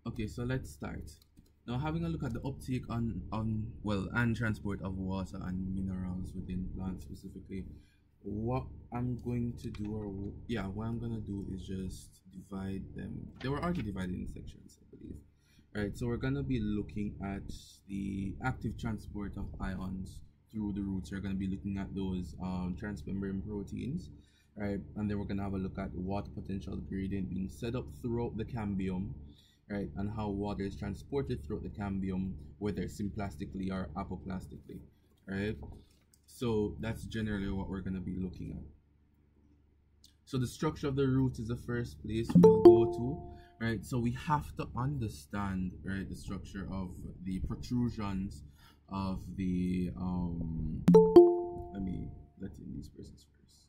Okay, so let's start. Now, having a look at the uptake and transport of water and minerals within plants specifically, what I'm going to do, what I'm gonna do is just divide them. They were already divided in sections, I believe. Right, so we're gonna be looking at the active transport of ions through the roots. We're gonna be looking at those transmembrane proteins, right? And then we're gonna have a look at water potential gradient being set up throughout the cambium, right? And how water is transported throughout the cambium, whether symplastically or apoplastically, right? So that's generally what we're gonna be looking at. So the structure of the root is the first place we'll go to, right? So we have to understand, right, the structure of the protrusions of the let me let in these persons first.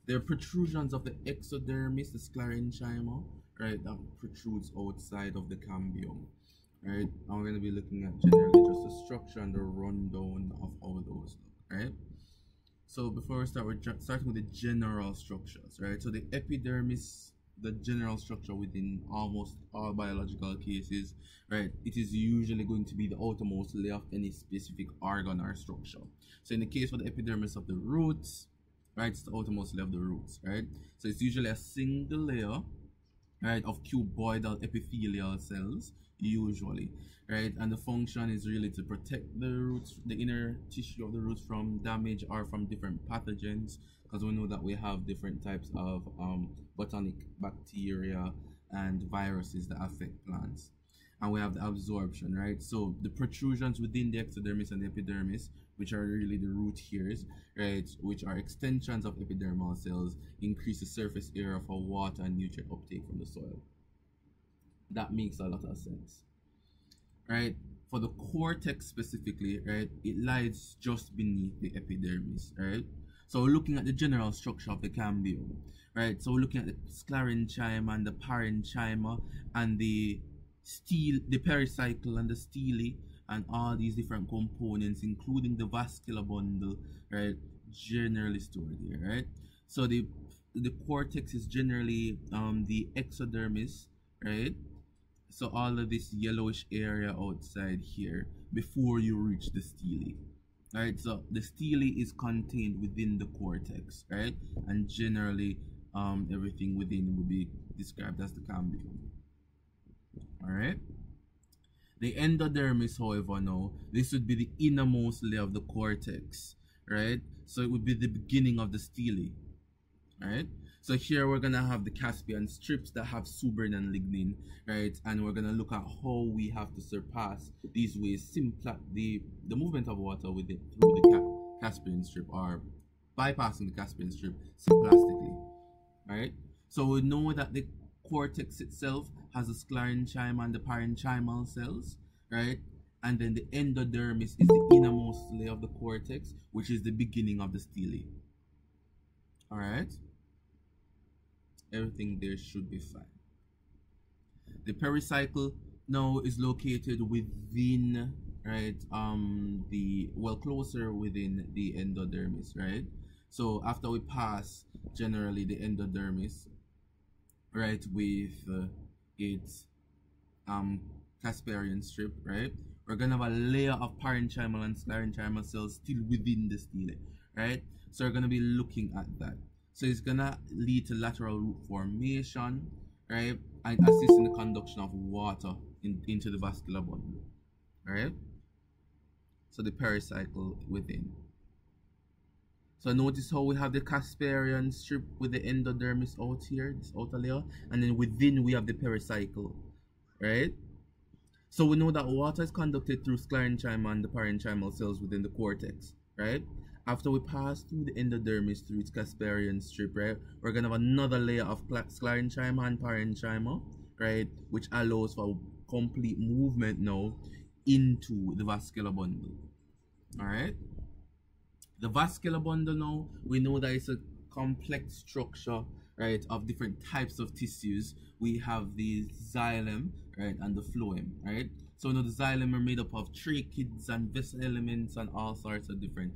They're protrusions of the exodermis, the sclerenchyma, right, that protrudes outside of the cambium, right? And we're going to be looking at generally just the structure and the rundown of all those, right? So before we start, we're starting with the general structures, right? So the epidermis, the general structure within almost all biological cases, right? It is usually going to be the outermost layer of any specific organ or structure. So in the case of the epidermis of the roots, right, it's the outermost layer of the roots, right? So it's usually a single layer, right, of cuboidal epithelial cells, usually, right? And the function is really to protect the roots, the inner tissue of the roots from damage or from different pathogens, because we know that we have different types of botanic bacteria and viruses that affect plants. And we have the absorption, right? So the protrusions within the ectodermis and the epidermis, which are really the root hairs, right, which are extensions of epidermal cells, increase the surface area for water and nutrient uptake from the soil. That makes a lot of sense, right? For the cortex specifically, right, it lies just beneath the epidermis, right? So we're looking at the general structure of the cambium, right? So we're looking at the sclerenchyma and the parenchyma and the pericycle and the stele and all these different components, including the vascular bundle, right, generally stored here, right? So the cortex is generally the exodermis, right? So all of this yellowish area outside here before you reach the stele, right? So the stele is contained within the cortex, right? And generally everything within would be described as the cambium. All right. The endodermis, however, now this would be the innermost layer of the cortex, right? So it would be the beginning of the stele, right? So here we're gonna have the Caspian strips that have suberin and lignin, right? And we're gonna look at how we have to surpass these ways, the movement of water with it through the Caspian strip, or bypassing the Caspian strip symplastically, right? So we know that the cortex itself has the sclerenchyma and the parenchymal cells, right? And then the endodermis is the innermost layer of the cortex, which is the beginning of the stele. All right, everything there should be fine. The pericycle now is located within, right, closer within the endodermis, right? So after we pass generally the endodermis, right, with its Casparian strip, right, we're gonna have a layer of parenchymal and sclerenchymal cells still within the stele, right? So we're gonna be looking at that. So it's gonna lead to lateral root formation, right, and assist in the conduction of water into the vascular bundle, right? So the pericycle within. So notice how we have the Casparian strip with the endodermis out here, this outer layer, and then within we have the pericycle, right? So we know that water is conducted through sclerenchyma and the parenchymal cells within the cortex, right? After we pass through the endodermis through its Casparian strip, right, we're gonna have another layer of sclerenchyma and parenchyma, right, which allows for complete movement now into the vascular bundle. All right. The vascular bundle now, we know that it's a complex structure, right, of different types of tissues. We have the xylem, right, and the phloem, right? So now the xylem are made up of tracheids and vessel elements and all sorts of different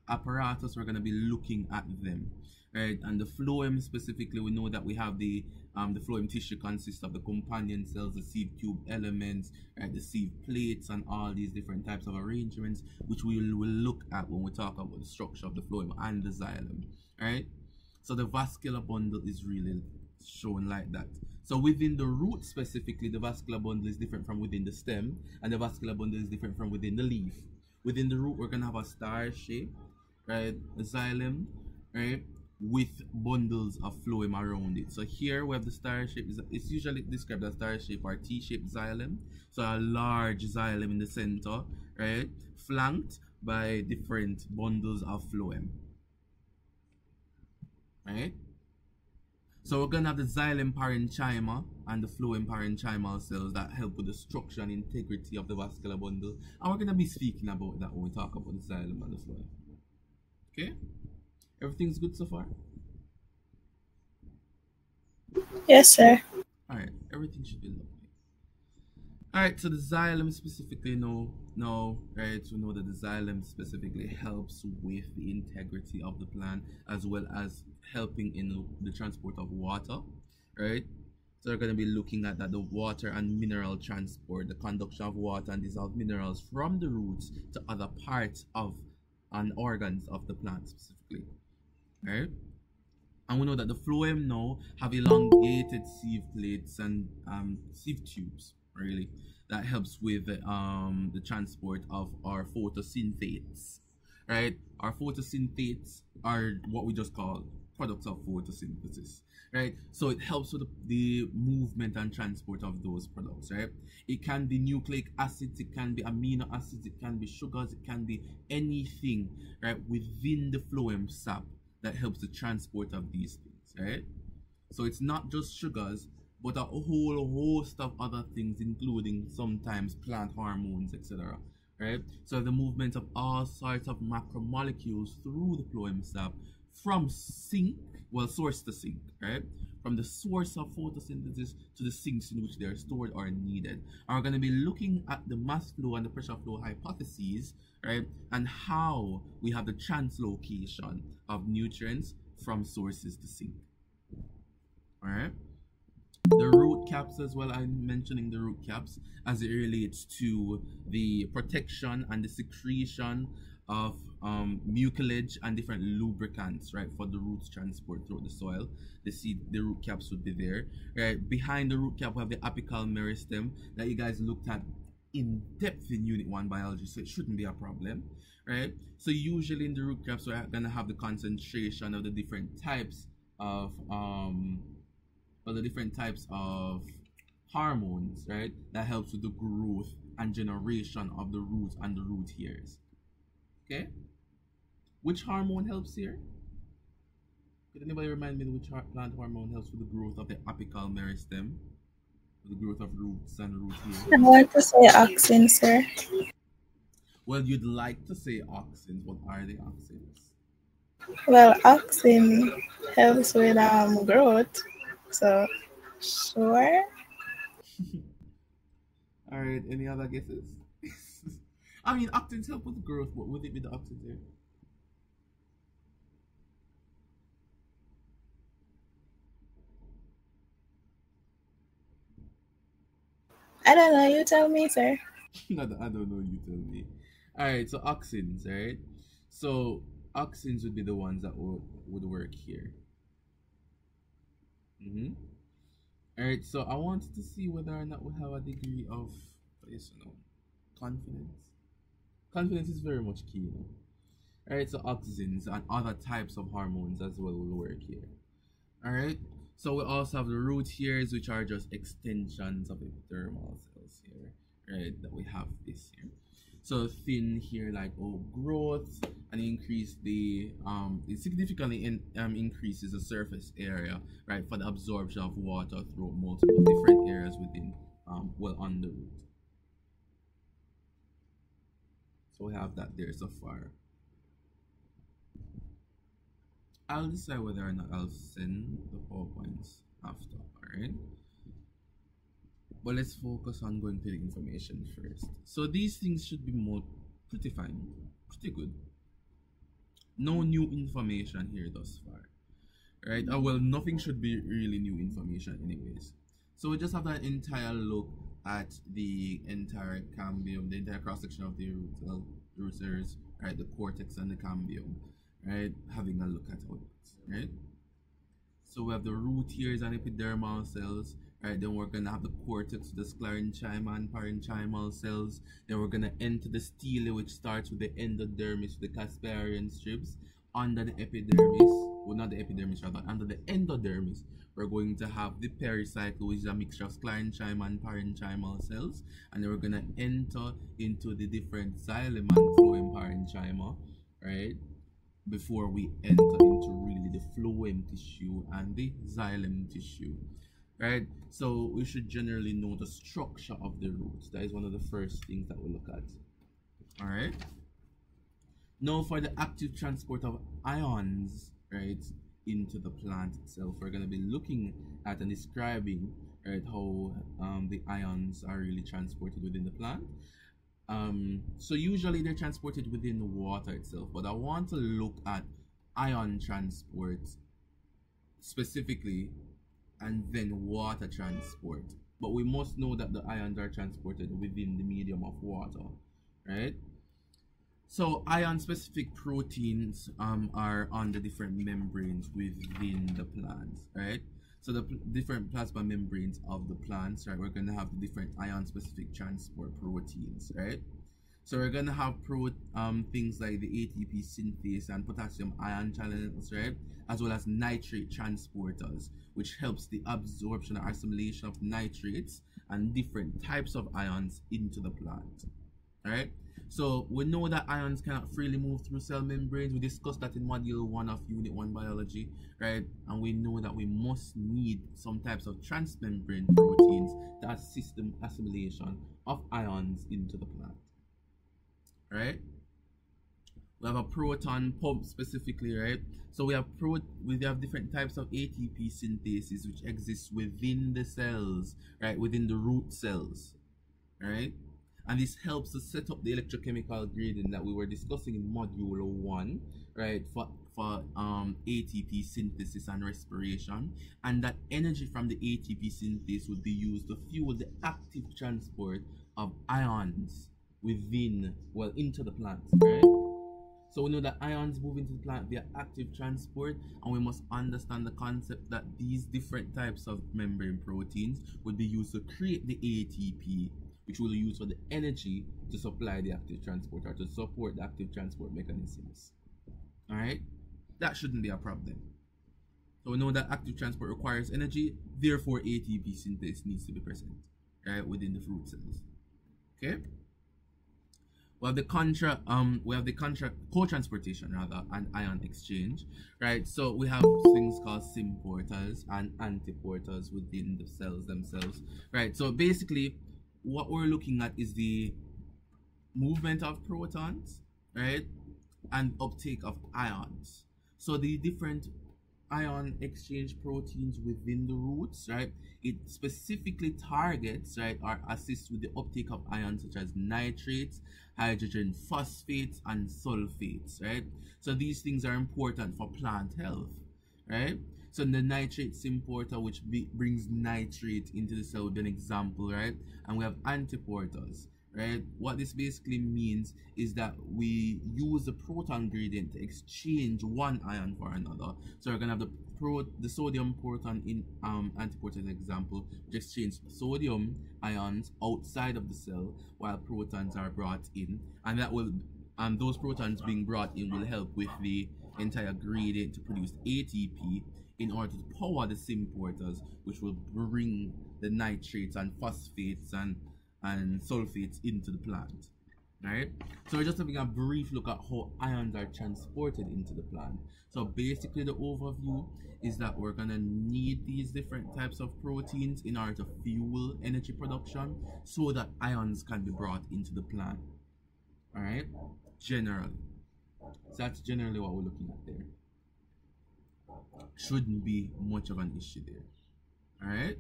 apparatus. We're going to be looking at them, right? And the phloem specifically, we know that we have the phloem tissue consists of the companion cells, the sieve tube elements, right? The sieve plates, and all these different types of arrangements, which we will look at when we talk about the structure of the phloem and the xylem, right? So the vascular bundle is really shown like that. So within the root specifically, the vascular bundle is different from within the stem, and the vascular bundle is different from within the leaf. Within the root, we're gonna have a star shape, right? A xylem, right? With bundles of phloem around it. So here we have the star shape. It's usually described as star shape or T-shaped xylem. So a large xylem in the center, right? Flanked by different bundles of phloem, right? So we're gonna have the xylem parenchyma and the phloem parenchymal cells that help with the structure and integrity of the vascular bundle. And we're gonna be speaking about that when we talk about the xylem and the phloem. Okay? Everything's good so far? Yes, sir. Alright, everything should be lovely. Alright, so the xylem specifically right? We know that the xylem specifically helps with the integrity of the plant as well as helping in the transport of water, right? So we're going to be looking at that, the water and mineral transport, the conduction of water and dissolved minerals from the roots to other parts of and organs of the plant specifically, right? And we know that the phloem now have elongated sieve plates and sieve tubes, really, that helps with the transport of our photosynthates, right? Our photosynthates are what we just call products of photosynthesis, right? So it helps with the movement and transport of those products, right? It can be nucleic acids, it can be amino acids, it can be sugars, it can be anything, right, within the phloem sap that helps the transport of these things, right? So it's not just sugars, but a whole host of other things, including sometimes plant hormones, etc. Right? So the movement of all sorts of macromolecules through the phloem sap from source to sink, right? From the source of photosynthesis to the sinks in which they are stored or needed. And we're going to be looking at the mass flow and the pressure flow hypotheses, right? And how we have the translocation of nutrients from sources to sink. All right. The root caps as well. I'm mentioning the root caps as it relates to the protection and the secretion of mucilage and different lubricants, right, for the roots transport through the soil. The root caps would be there, right? Behind the root cap we have the apical meristem that you guys looked at in depth in unit 1 biology, so it shouldn't be a problem, right? So usually in the root caps we're gonna have the concentration of the different types of hormones, right, that helps with the growth and generation of the roots and the root hairs. Okay, which hormone helps here? Could anybody remind me which plant hormone helps with the growth of the apical meristem, with the growth of roots and root hairs? I want to say auxin, sir. Well, you'd like to say auxins. What are the auxins? Well, auxin helps with growth. So, sure. All right. Any other guesses? I mean, auxins help with growth. What would it be? The auxins here? I don't know. You tell me, sir. No, I don't know. You tell me. All right. So auxins, right? So auxins would be the ones that would work here. All right. So I wanted to see whether or not we have a degree of confidence. Confidence is very much key, Alright, so auxins and other types of hormones as well will work here. Alright, so we also have the root hairs, which are just extensions of epidermal cells here, right? That we have this here. So thin here, like growth, and increase the it significantly increases the surface area, right, for the absorption of water through multiple different areas within on the root. So we have that there so far. I'll decide whether or not I'll send the PowerPoints after, alright? But let's focus on going through the information first. So these things should be pretty fine, pretty good. No new information here thus far. right? Well, nothing should be really new information anyways. So we just have an entire look at the entire cambium, the entire cross-section of the root cells, right? The cortex and the cambium, right? Having a look at how it looks, right? So we have the root hairs and epidermal cells, right? Then we're gonna have the cortex, the sclerenchyma and parenchymal cells. Then we're gonna enter the stele, which starts with the endodermis, the Casparian strips. Under the epidermis, well, not the epidermis, rather, under the endodermis, we're going to have the pericycle, which is a mixture of sclerenchyma and parenchymal cells. And then we're gonna enter into the different xylem and phloem parenchyma, right? Before we enter into really the phloem tissue and the xylem tissue, right? So we should generally know the structure of the roots. That is one of the first things that we look at. All right. Now for the active transport of ions, right, into the plant itself, we're going to be looking at and describing, right, how the ions are really transported within the plant. So usually they're transported within the water itself, but I want to look at ion transport specifically and then water transport. But we must know that the ions are transported within the medium of water, right? So ion-specific proteins are on the different membranes within the plants, right? So the different plasma membranes of the plants, right? We're gonna have the different ion-specific transport proteins, right? So we're gonna have things like the ATP synthase and potassium ion channels, right? As well as nitrate transporters, which helps the absorption or assimilation of nitrates and different types of ions into the plant, right? So we know that ions cannot freely move through cell membranes. We discussed that in module 1 of Unit 1 biology, right? And we know that we must need some types of transmembrane proteins that assist the assimilation of ions into the plant, right? We have a proton pump specifically, right? So we have different types of ATP synthesis which exists within the cells, right? Within the root cells, right? And this helps to set up the electrochemical gradient that we were discussing in module 1, right, for ATP synthesis and respiration. And that energy from the ATP synthesis would be used to fuel the active transport of ions within, well, into the plant, right? So we know that ions move into the plant via active transport, and we must understand the concept that these different types of membrane proteins would be used to create the ATP, which we'll use for the energy to supply the active transport or to support the active transport mechanisms. All right, that shouldn't be a problem. So we know that active transport requires energy, therefore ATP synthesis needs to be present, right, within the root cells. Okay. We have the co-transportation rather and ion exchange, right? So we have things called symporters and antiporters within the cells themselves, right? So basically, what we're looking at is the movement of protons, right, and uptake of ions. So the different ion exchange proteins within the roots, right, it specifically targets, right, or assists with the uptake of ions such as nitrates, hydrogen phosphates, and sulfates, right? So these things are important for plant health, right? So the nitrate symporter, which brings nitrate into the cell, would be an example, right? And we have antiporters, right? What this basically means is that we use the proton gradient to exchange one ion for another. So we're gonna have the sodium proton in antiporter as an example, which exchange sodium ions outside of the cell while protons are brought in, and those protons being brought in will help with the entire gradient to produce ATP in order to power the symporters, which will bring the nitrates and phosphates and sulfates into the plant, right? So we're just having a brief look at how ions are transported into the plant. So basically the overview is that we're gonna need these different types of proteins in order to fuel energy production so that ions can be brought into the plant, all right? Generally. So that's generally what we're looking at there. Shouldn't be much of an issue there, all right?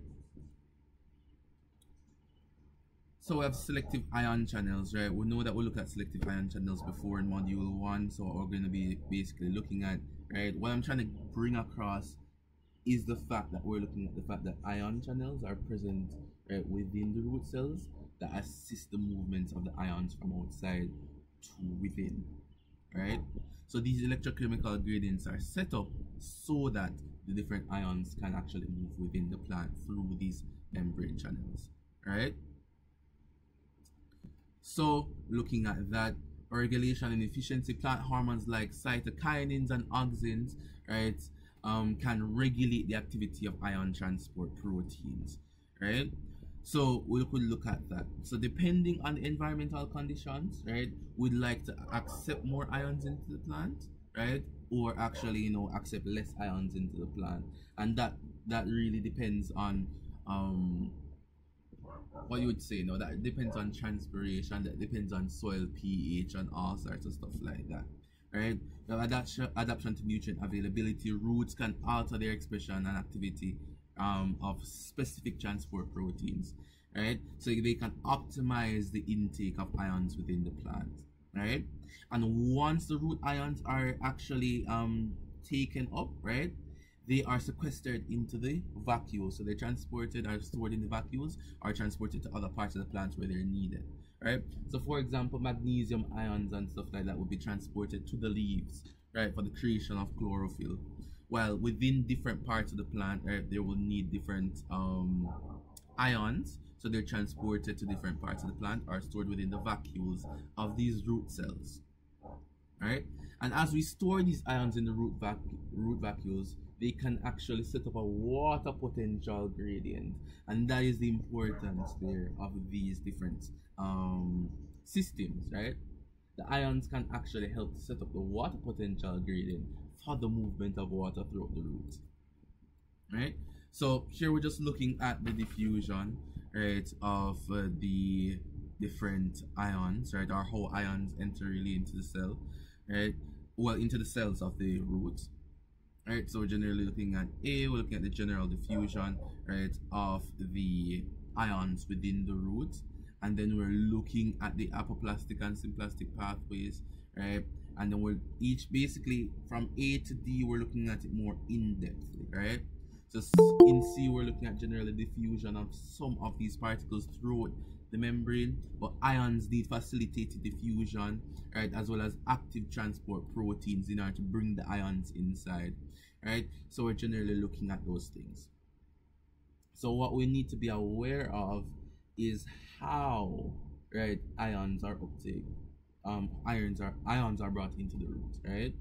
So we have selective ion channels, right? We know that we looked at selective ion channels before in module 1. So what we're going to be basically looking at, right? What I'm trying to bring across is the fact that we're looking at the fact that ion channels are present, right, within the root cells that assist the movement of the ions from outside to within, right? So these electrochemical gradients are set up so that the different ions can actually move within the plant through these membrane channels, right? So looking at that, regulation and efficiency, plant hormones like cytokinins and auxins, right, can regulate the activity of ion transport proteins, right? So we could look at that. So depending on the environmental conditions, right, we'd like to accept more ions into the plant, right, or actually, accept less ions into the plant, and that really depends on what you would say, that depends on transpiration, that depends on soil pH and all sorts of stuff like that, right? Now, adaptation to nutrient availability, roots can alter their expression and activity of specific transport proteins, right? So they can optimize the intake of ions within the plant, right? And once the root ions are actually taken up, right, they are sequestered into the vacuole. So they're transported or stored in the vacuoles or transported to other parts of the plant where they're needed, right? So for example, magnesium ions and stuff like that would be transported to the leaves, right, for the creation of chlorophyll. While within different parts of the plant, right, they will need different ions. So they're transported to different parts of the plant or stored within the vacuoles of these root cells, right? And as we store these ions in the root vacuoles, they can actually set up a water potential gradient, and that is the importance there of these different systems, right? The ions can actually help to set up the water potential gradient for the movement of water throughout the roots, right? So here we're just looking at the diffusion, right, of the different ions, right, or how ions enter really into the cell, right, well, into the cells of the roots. Right, so we're generally looking at we're looking at the general diffusion, right, of the ions within the root, and then we're looking at the apoplastic and symplastic pathways, right, and then we're each basically from A to D we're looking at it more in depth, right? So in C we're looking at generally diffusion of some of these particles throughout the membrane, but ions need facilitated diffusion, right, as well as active transport proteins in order to bring the ions inside, right? So we're generally looking at those things. So what we need to be aware of is how, right, ions are uptaken, ions are brought into the root, right,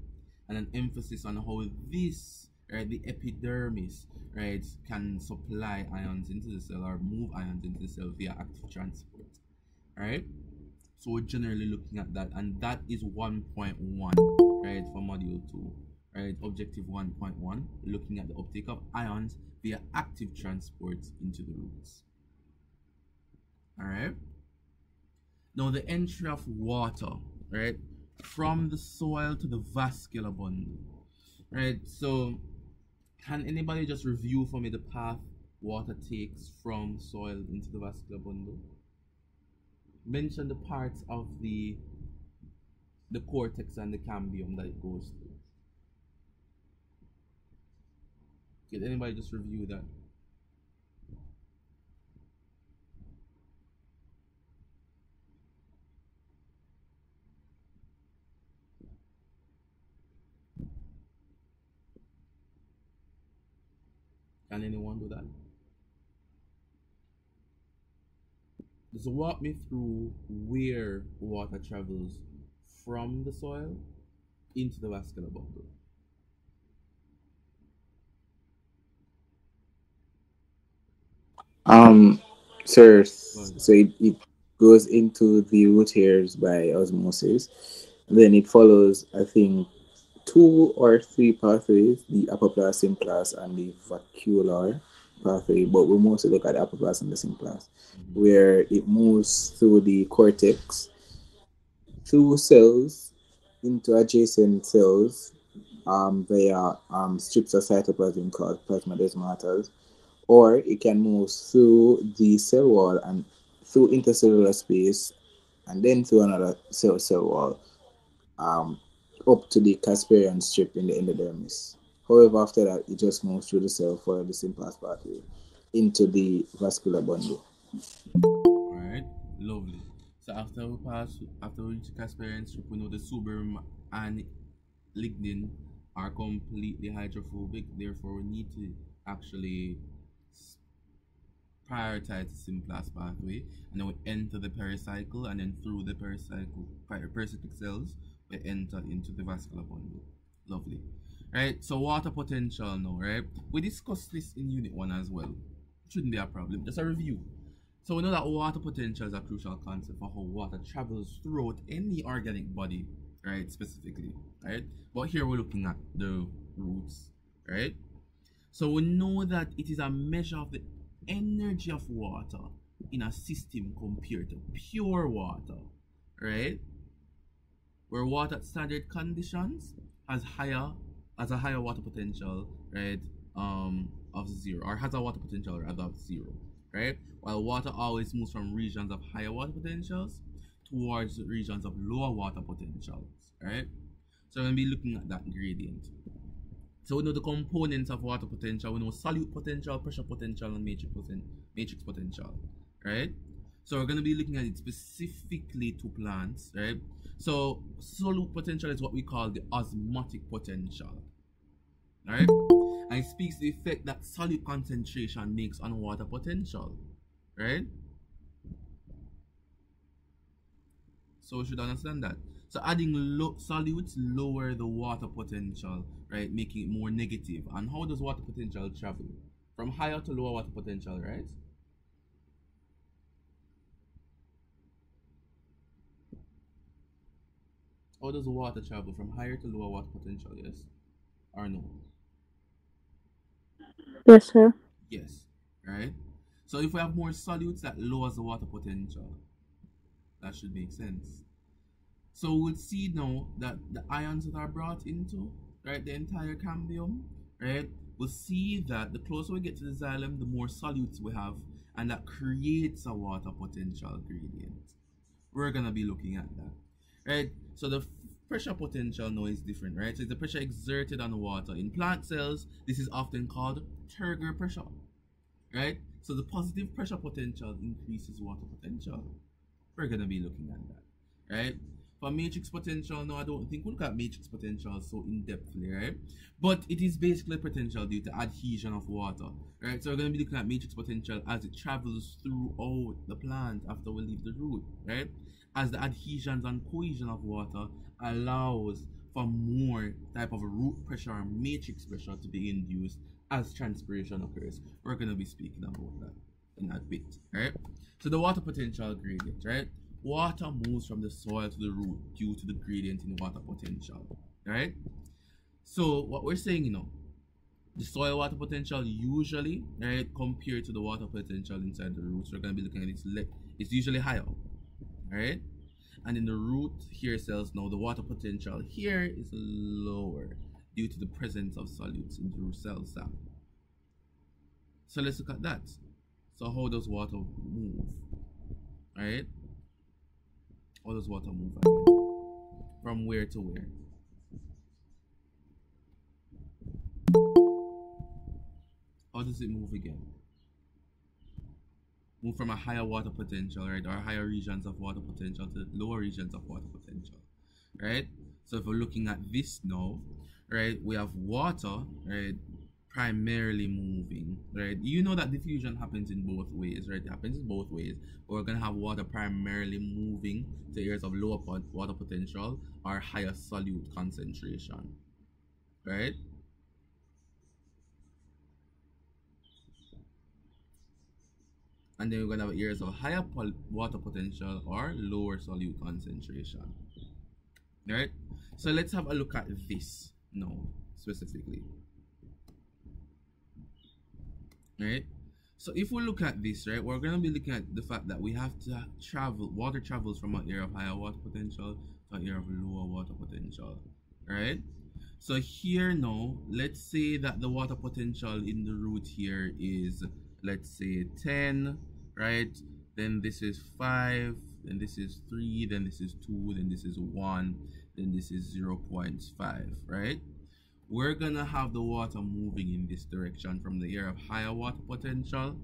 and an emphasis on how this, right, the epidermis, right, can supply ions into the cell or move ions into the cell via active transport, right? So we're generally looking at that, and that is 1.1, right, for module 2, right? Objective 1.1, looking at the uptake of ions via active transport into the roots. All right. Now the entry of water, right, from the soil to the vascular bundle, right? So can anybody just review for me the path water takes from soil into the vascular bundle? Mention the parts of the cortex and the cambium that it goes through. Can anybody just review that? Can anyone do that? Just walk me through where water travels from the soil into the vascular bundle. Sir, Go ahead. so it goes into the root hairs by osmosis. Then it follows, I think, two or three pathways, the apoplast, symplas, and the vacuolar pathway, but we mostly look at the apoplast and the symplas, Mhm. where it moves through the cortex, through cells, into adjacent cells, via strips of cytoplasm called plasmodesmatous, or it can move through the cell wall and through intercellular space and then through another cell wall, um, up to the Casparian strip in the endodermis. However, after that, it just moves through the cell for the simplest pathway into the vascular bundle. Alright, lovely. So after we reach Casparian strip, we know the suberin and lignin are completely hydrophobic, therefore we need to actually prioritize the simplest pathway, and then we enter the pericycle, and then through the pericyclic cells, we enter into the vascular bundle. Lovely. Right, so water potential now, right? We discussed this in Unit 1 as well. Shouldn't be a problem. Just a review. So we know that water potential is a crucial concept for how water travels throughout any organic body, right? Specifically, right? But here we're looking at the roots, right? So we know that it is a measure of the energy of water in a system compared to pure water, right? Where water at standard conditions has a higher water potential, right? Of 0, or has a water potential rather of 0, right? While water always moves from regions of higher water potentials towards regions of lower water potentials, right? So we're going to be looking at that gradient. So we know the components of water potential. We know solute potential, pressure potential, and matrix potential, right? So we're going to be looking at it specifically to plants, right? So solute potential is what we call the osmotic potential, right? And it speaks to the effect that solute concentration makes on water potential, right? So we should understand that. So adding solutes lower the water potential, right, making it more negative. And how does water potential travel? From higher to lower water potential, right? How does water travel from higher to lower water potential, yes or no? Yes, sir. Yes, right? So if we have more solutes, that lowers the water potential. That should make sense. So we'll see now that the ions that are brought into, right, the entire cambium, right, we'll see that the closer we get to the xylem, the more solutes we have, and that creates a water potential gradient. We're going to be looking at that, right? So the pressure potential now is different, right? So it's the pressure exerted on the water. In plant cells, this is often called turgor pressure, right? So the positive pressure potential increases water potential. We're going to be looking at that, right? For matrix potential, no, I don't think we'll look at matrix potential so in-depthly, right? But it is basically potential due to adhesion of water, right? So we're going to be looking at matrix potential as it travels throughout the plant after we leave the root, right? As the adhesions and cohesion of water allows for more type of root pressure or matrix pressure to be induced as transpiration occurs. We're going to be speaking about that in a bit, right? So the water potential gradient, right? Water moves from the soil to the root due to the gradient in water potential, right? So what we're saying, you know, the soil water potential usually, right, compared to the water potential inside the roots, we're going to be looking at it's usually higher, right? And in the root hair cells now, the water potential here is lower due to the presence of solutes in the root cell sap. So let's look at that. So how does water move, right? How does water move again? From where to where? How does it move again? Move from a higher water potential, right, or higher regions of water potential to lower regions of water potential, right? So if we're looking at this now, right, we have water, right, primarily moving, right? You know that diffusion happens in both ways, right? It happens in both ways. But we're gonna have water primarily moving to areas of lower water potential or higher solute concentration, right? And then we're gonna have areas of higher water potential or lower solute concentration, right? So let's have a look at this now specifically. Right, so if we look at this, right, we're going to be looking at the fact that we have to travel, water travels from an area of higher water potential to an area of lower water potential, right? So here now, let's say that the water potential in the root here is, let's say 10, right? Then this is 5, then this is 3, then this is 2, then this is 1, then this is 0.5, right? we're gonna have the water moving in this direction from the area of higher water potential,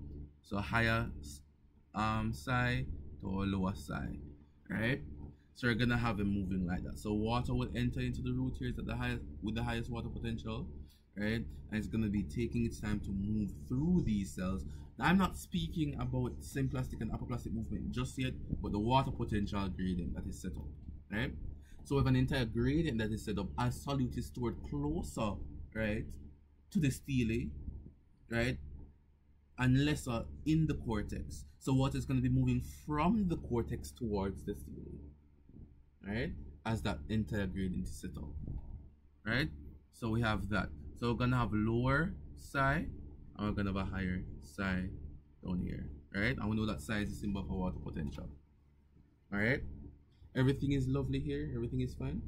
so higher psi to a lower psi, right? So we're gonna have it moving like that. So water will enter into the root hairs at the highest with the highest water potential, right? And it's gonna be taking its time to move through these cells. Now, I'm not speaking about symplastic and apoplastic movement just yet, but the water potential gradient that is set up, right? So we have an entire gradient that is set up as solute is stored closer, right, to the stele, right, and lesser in the cortex. So water is going to be moving from the cortex towards the stele, right, as that entire gradient is set up, right? So we have that. So we're going to have lower psi, and we're going to have a higher psi down here, right? And we know that psi is a symbol for water potential, all right? Everything is lovely here. Everything is fine.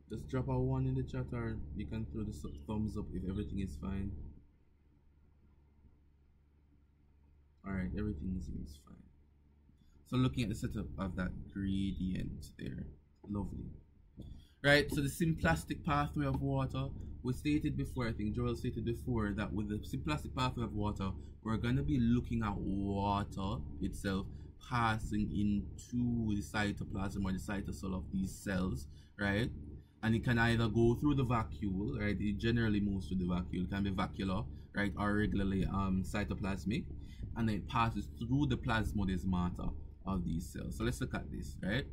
Just drop a 1 in the chat, or you can throw the thumbs up if everything is fine. Alright, everything is fine. So looking at the setup of that gradient there. Lovely. Right, so the symplastic pathway of water, we stated before, I think Joel stated before, that with the symplastic pathway of water, we're going to be looking at water itself passing into the cytoplasm or the cytosol of these cells, right? And it can either go through the vacuole, right? It generally moves through the vacuole. It can be vacuolar, right? Or regularly cytoplasmic. And then it passes through the plasmodesmata of these cells. So let's look at this, right?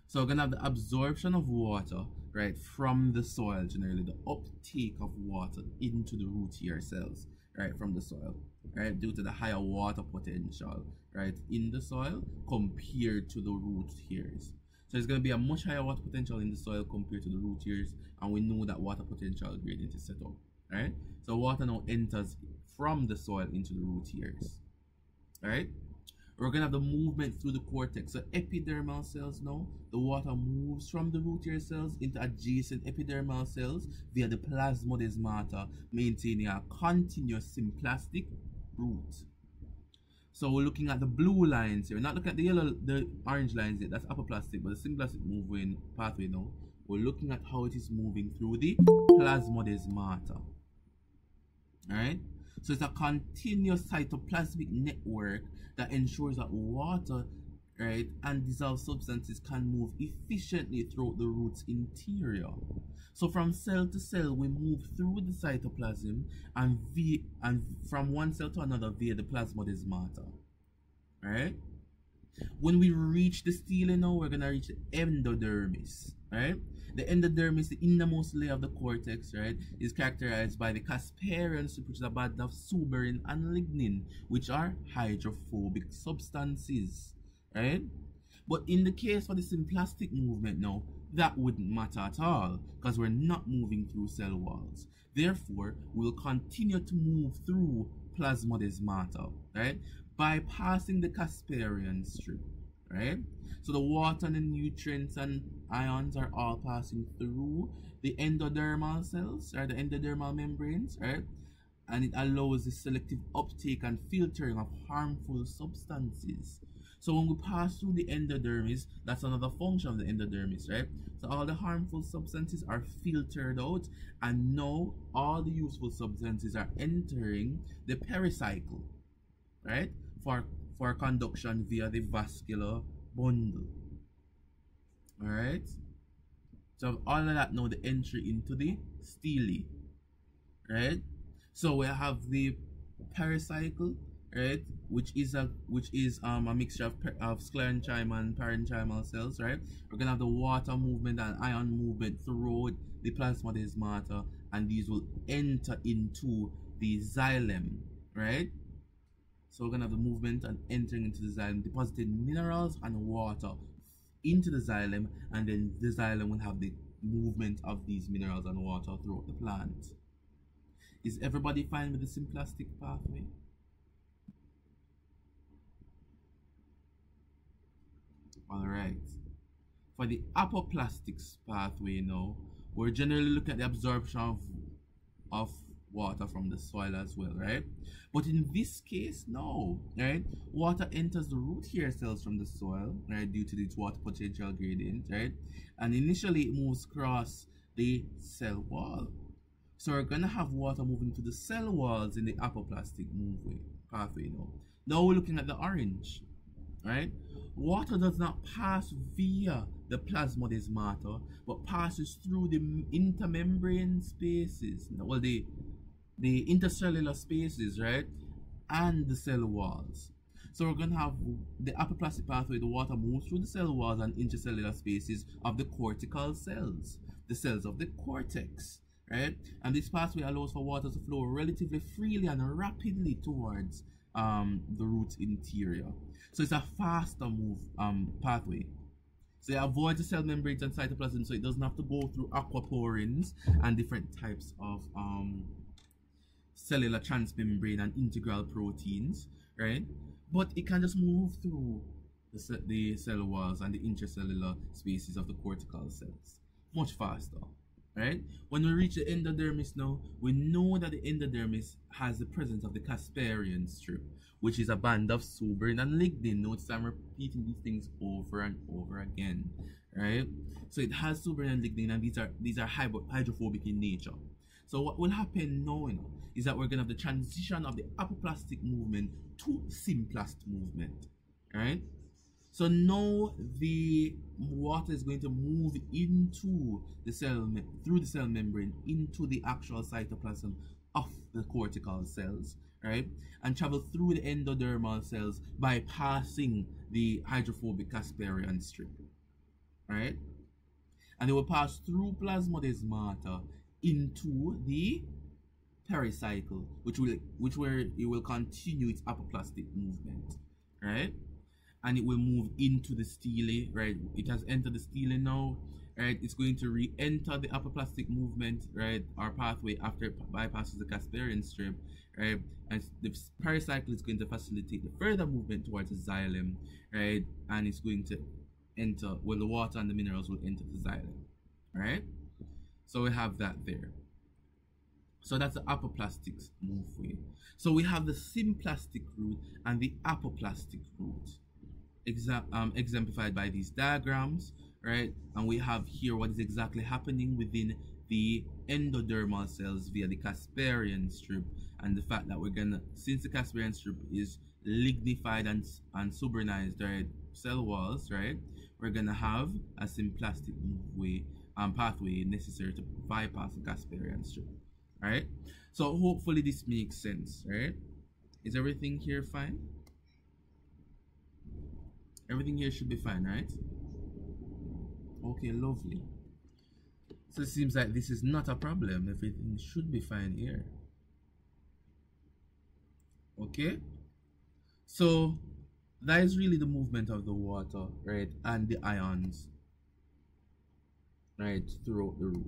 So we're going to have the absorption of water, right, from the soil, generally the uptake of water into the root hair cells, right, from the soil, right, due to the higher water potential, right, in the soil compared to the root hairs. So there's going to be a much higher water potential in the soil compared to the root hairs, and we know that water potential gradient is set up, right? So water now enters from the soil into the root hairs, right? We're going to have the movement through the cortex. So epidermal cells now, the water moves from the root hair cells into adjacent epidermal cells via the plasmodesmata, maintaining a continuous symplastic route. So we're looking at the blue lines here. We're not looking at the orange lines yet. That's apoplastic, but the symplastic moving pathway now. We're looking at how it is moving through the plasmodesmata. Alright? So it's a continuous cytoplasmic network that ensures that water, right, and dissolved substances can move efficiently throughout the root's interior. So from cell to cell, we move through the cytoplasm and from one cell to another via the plasmodesmata. Right? When we reach the stele now, we're gonna reach the endodermis. Right? The endodermis, the innermost layer of the cortex, right, is characterized by the Casparian strip, which is a band of suberin and lignin, which are hydrophobic substances, right? But in the case for the symplastic movement now, that wouldn't matter at all, because we're not moving through cell walls. Therefore, we'll continue to move through plasmodesmata, right, bypassing the Casparian strip, right? So the water and the nutrients and ions are all passing through the endodermal cells, or the endodermal membranes, right? And it allows the selective uptake and filtering of harmful substances. So when we pass through the endodermis, that's another function of the endodermis, right? So all the harmful substances are filtered out, and now all the useful substances are entering the pericycle, right? For conduction via the vascular bundle. Alright? So all of that now the entry into the stele. Right? So we have the pericycle, right? Which is a mixture of sclerenchymal and parenchymal cells, right? We're gonna have the water movement and ion movement throughout the plasmodesmata, and these will enter into the xylem, right? So we're going to have the movement and entering into the xylem, depositing minerals and water into the xylem, and then the xylem will have the movement of these minerals and water throughout the plant. Is everybody fine with the symplastic pathway? Alright. For the apoplastic pathway now, we're generally looking at the absorption of water from the soil as well, right? But in this case, no, right? Water enters the root hair cells from the soil, right, due to its water potential gradient, right? And initially it moves across the cell wall. So we're gonna have water moving to the cell walls in the apoplastic pathway now. Now we're looking at the orange, right? Water does not pass via the plasmodesmata, but passes through the intermembrane spaces, well, the intercellular spaces, right, and the cell walls. So we're gonna have the apoplastic pathway. The water moves through the cell walls and intercellular spaces of the cortical cells, the cells of the cortex, right? And this pathway allows for water to flow relatively freely and rapidly towards the root interior. So it's a faster move pathway. So it avoids the cell membranes and cytoplasm, so it doesn't have to go through aquaporins and different types of cellular transmembrane and integral proteins, right? But it can just move through the cell walls and the intracellular spaces of the cortical cells much faster, right? When we reach the endodermis now, we know that the endodermis has the presence of the Casparian strip, which is a band of suberin and lignin. Notice I'm repeating these things over and over again, right? So it has suberin and lignin, and these are hydrophobic in nature. So what will happen now, is that we're going to have the transition of the apoplastic movement to symplast movement, right? So now the water is going to move into the cell, through the cell membrane, into the actual cytoplasm of the cortical cells, right? And travel through the endodermal cells, bypassing the hydrophobic Casparian strip, right? And it will pass through plasmodesmata into the pericycle, where it will continue its apoplastic movement, right? And it will move into the stele, right? It has entered the stele now, right? It's going to re-enter the apoplastic movement, right, or pathway after it bypasses the Casparian strip, right? And the pericycle is going to facilitate the further movement towards the xylem, right? And it's going to enter, well, the water and the minerals will enter the xylem, right? So we have that there. So that's the apoplastic moveway. So we have the symplastic route and the apoplastic route, exemplified by these diagrams, right? And we have here what is exactly happening within the endodermal cells via the Casparian strip, and the fact that we're gonna, since the Casparian strip is lignified and suberinized, right, cell walls, right, we're gonna have a symplastic moveway pathway necessary to bypass the Casparian strip, right? So hopefully this makes sense, right? Is everything here fine? Everything here should be fine, right? Okay, lovely. So it seems like this is not a problem. Everything should be fine here. Okay? So that is really the movement of the water, right? And the ions, right, throughout the root.